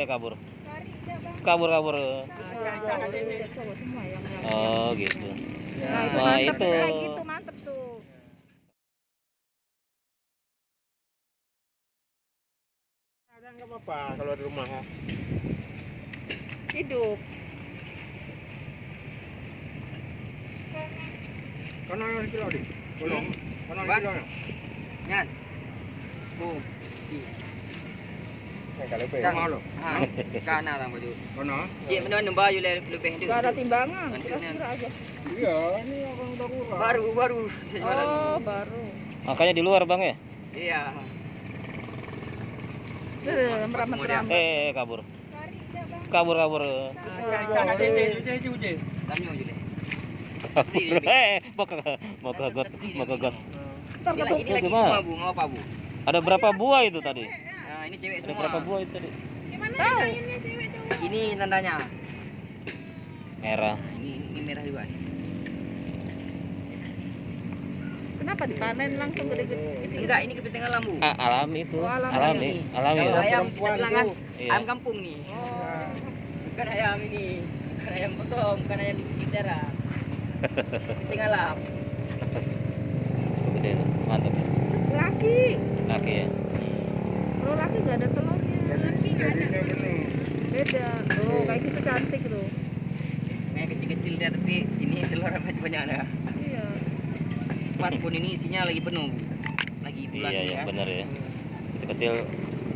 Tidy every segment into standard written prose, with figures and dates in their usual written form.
Kabur. Kabur. Cowok semua yang Oh, gitu. Nah, itu Wah, mantep itu. kayak gitu, mantep tuh. Ada nggak apa-apa kalau di rumah ya. Hidup. Kono yang kilo di. Kono. Kono Bang. kilo. Nyan. Oh. Kalau pe Kang. mau lo. Ha. Kana lang baju. Kono. Cik menon bayu lebih itu. Gak ada timbangan, Nanti kira-kira aja. Iya, ini orang darurat. Baru saya jualan. Oh, baru. Makanya di luar, Bang ya? Iya. Meram-meram. Kabur. Kabur. Tanyo je. Kabur. Mau ke got. Ntar Ini ketemu. lagi Gimana? semua Bu, ngapa apa Bu? Ada berapa buah itu tadi? Nah, ini cewek Ada semua. berapa buah itu tadi? Tahu. Ini tandanya. Merah. Ini merah juga. Kenapa dipanen langsung gede-gede? Enggak, ini kepiting alam Bu. Alami itu. Oh, alami. Alami. Kalau Ya. ayam perempuan bilangan itu. Iya. ayam kampung nih. Oh. Bukan ayam ini. Bukan ayam potong, bukan ayam di daerah. Kepiting alam. Itu gede. Mantap. Laki. Laki ya. Kalau laki gak ada telurnya. Laki gak ada. Beda. Oh, kayak gitu cantik tuh. Kayak kecil-kecil dia tapi ini telur banyak ada. Iya. Pas pun ini isinya lagi penuh. Lagi bulan Iya, ini ya, kan. benar ya. Kecil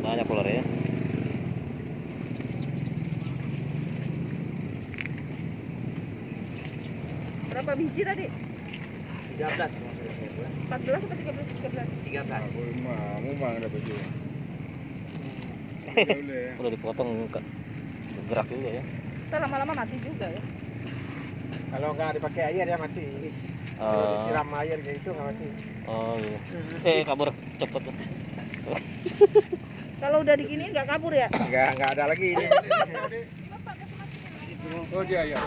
banyak ular ya. Berapa biji tadi? 13 kalau salah saya bulan. 14 atau 13? 13. Mau mang ada baju. Udah dipotong gerak juga ya. Ntar lama-lama mati juga ya. Kalau nggak dipakai air ya mati. Kalau disiram air kayak gitu nggak mati. Oh iya. Kabur cepet. Kalau udah diginiin nggak kabur ya? Nggak ada lagi ini. Oh dia ya.